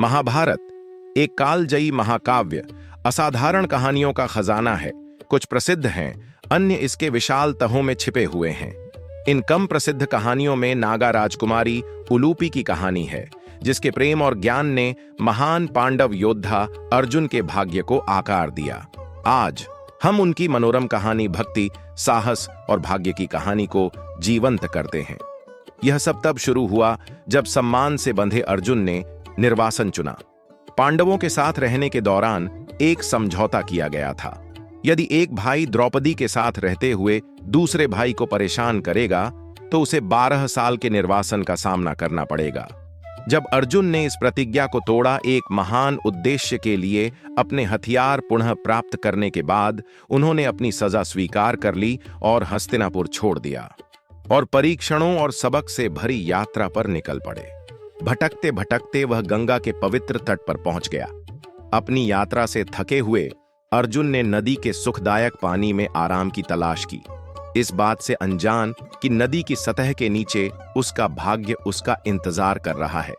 महाभारत एक कालजयी महाकाव्य, असाधारण कहानियों का खजाना है। कुछ प्रसिद्ध हैं, अन्य इसके विशाल तहों में छिपे हुए हैं। इन कम प्रसिद्ध कहानियों में नागा राजकुमारी उलूपी की कहानी है, जिसके प्रेम और ज्ञान ने महान पांडव योद्धा अर्जुन के भाग्य को आकार दिया। आज हम उनकी मनोरम कहानी भक्ति, साहस और भाग्य की कहानी को जीवंत करते हैं। यह सब तब शुरू हुआ जब सम्मान से बंधे अर्जुन ने निर्वासन चुना। पांडवों के साथ रहने के दौरान एक समझौता किया गया था। यदि एक भाई द्रौपदी के साथ रहते हुए दूसरे भाई को परेशान करेगा तो उसे 12 साल के निर्वासन का सामना करना पड़ेगा। जब अर्जुन ने इस प्रतिज्ञा को तोड़ा, एक महान उद्देश्य के लिए अपने हथियार पुनः प्राप्त करने के बाद उन्होंने अपनी सजा स्वीकार कर ली और हस्तिनापुर छोड़ दिया और परीक्षणों और सबक से भरी यात्रा पर निकल पड़े। भटकते भटकते वह गंगा के पवित्र तट पर पहुंच गया। अपनी यात्रा से थके हुए अर्जुन ने नदी के सुखदायक पानी में आराम की तलाश की, इस बात से अनजान कि नदी की सतह के नीचे उसका भाग्य उसका इंतजार कर रहा है।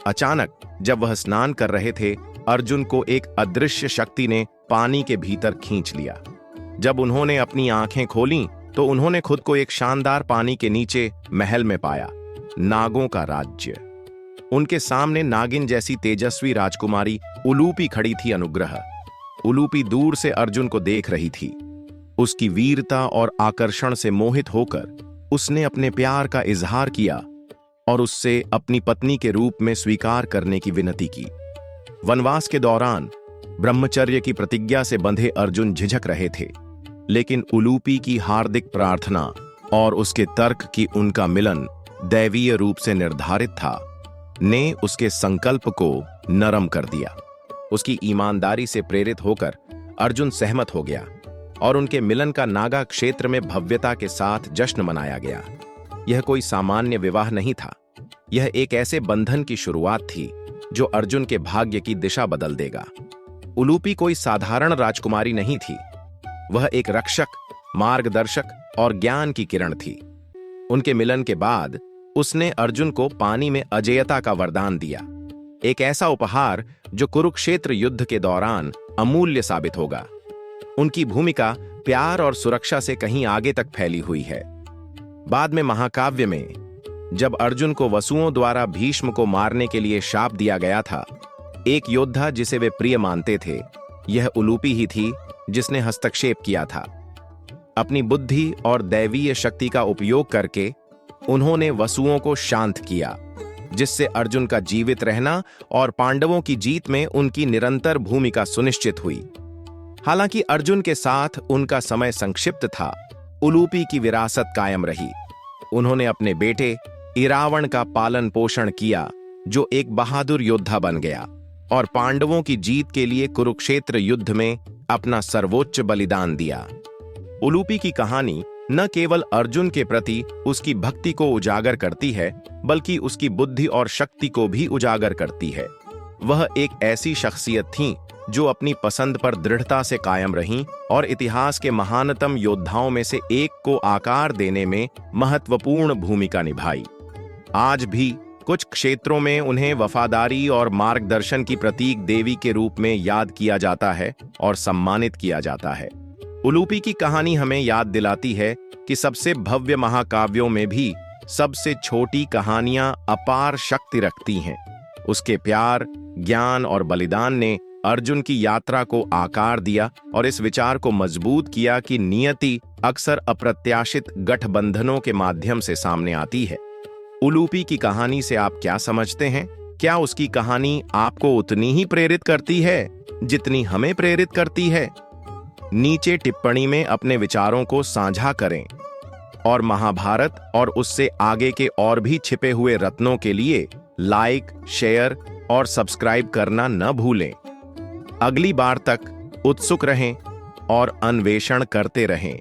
अचानक जब वह स्नान कर रहे थे, अर्जुन को एक अदृश्य शक्ति ने पानी के भीतर खींच लिया। जब उन्होंने अपनी आंखें खोलीं तो उन्होंने खुद को एक शानदार पानी के नीचे महल में पाया। नागों का राज्य। उनके सामने नागिन जैसी तेजस्वी राजकुमारी उलूपी खड़ी थी। अनुग्रह उलूपी दूर से अर्जुन को देख रही थी। उसकी वीरता और आकर्षण से मोहित होकर उसने अपने प्यार का इजहार किया और उससे अपनी पत्नी के रूप में स्वीकार करने की विनती की। वनवास के दौरान ब्रह्मचर्य की प्रतिज्ञा से बंधे अर्जुन झिझक रहे थे, लेकिन उलूपी की हार्दिक प्रार्थना और उसके तर्क कि उनका मिलन दैवीय रूप से निर्धारित था ने उसके संकल्प को नरम कर दिया। उसकी ईमानदारी से प्रेरित होकर अर्जुन सहमत हो गया और उनके मिलन का नागा क्षेत्र में भव्यता के साथ जश्न मनाया गया। यह कोई सामान्य विवाह नहीं था, यह एक ऐसे बंधन की शुरुआत थी जो अर्जुन के भाग्य की दिशा बदल देगा। उलूपी कोई साधारण राजकुमारी नहीं थी, वह एक रक्षक, मार्गदर्शक और ज्ञान की किरण थी। उनके मिलन के बाद उसने अर्जुन को पानी में अजेयता का वरदान दिया, एक ऐसा उपहार जो कुरुक्षेत्र युद्ध के दौरान अमूल्य साबित होगा। उनकी भूमिका प्यार और सुरक्षा से कहीं आगे तक फैली हुई है। बाद में महाकाव्य में जब अर्जुन को वसुओं द्वारा भीष्म को मारने के लिए शाप दिया गया था, एक योद्धा जिसे वे प्रिय मानते थे, यह उलूपी ही थी जिसने हस्तक्षेप किया था। अपनी बुद्धि और दैवीय शक्ति का उपयोग करके उन्होंने वसुओं को शांत किया, जिससे अर्जुन का जीवित रहना और पांडवों की जीत में उनकी निरंतर भूमिका सुनिश्चित हुई। हालांकि अर्जुन के साथ उनका समय संक्षिप्त था, उलूपी की विरासत कायम रही। उन्होंने अपने बेटे इरावण का पालन पोषण किया, जो एक बहादुर योद्धा बन गया और पांडवों की जीत के लिए कुरुक्षेत्र युद्ध में अपना सर्वोच्च बलिदान दिया। उलूपी की कहानी न केवल अर्जुन के प्रति उसकी भक्ति को उजागर करती है, बल्कि उसकी बुद्धि और शक्ति को भी उजागर करती है। वह एक ऐसी शख्सियत थीं जो अपनी पसंद पर दृढ़ता से कायम रहीं और इतिहास के महानतम योद्धाओं में से एक को आकार देने में महत्वपूर्ण भूमिका निभाई। आज भी कुछ क्षेत्रों में उन्हें वफादारी और मार्गदर्शन की प्रतीक देवी के रूप में याद किया जाता है और सम्मानित किया जाता है। उलूपी की कहानी हमें याद दिलाती है कि सबसे भव्य महाकाव्यों में भी सबसे छोटी कहानियां अपार शक्ति रखती हैं। उसके प्यार, ज्ञान और बलिदान ने अर्जुन की यात्रा को आकार दिया और इस विचार को मजबूत किया कि नियति अक्सर अप्रत्याशित गठबंधनों के माध्यम से सामने आती है। उलूपी की कहानी से आप क्या समझते हैं? क्या उसकी कहानी आपको उतनी ही प्रेरित करती है जितनी हमें प्रेरित करती है? नीचे टिप्पणी में अपने विचारों को साझा करें और महाभारत और उससे आगे के और भी छिपे हुए रत्नों के लिए लाइक, शेयर और सब्सक्राइब करना न भूलें। अगली बार तक उत्सुक रहें और अन्वेषण करते रहें।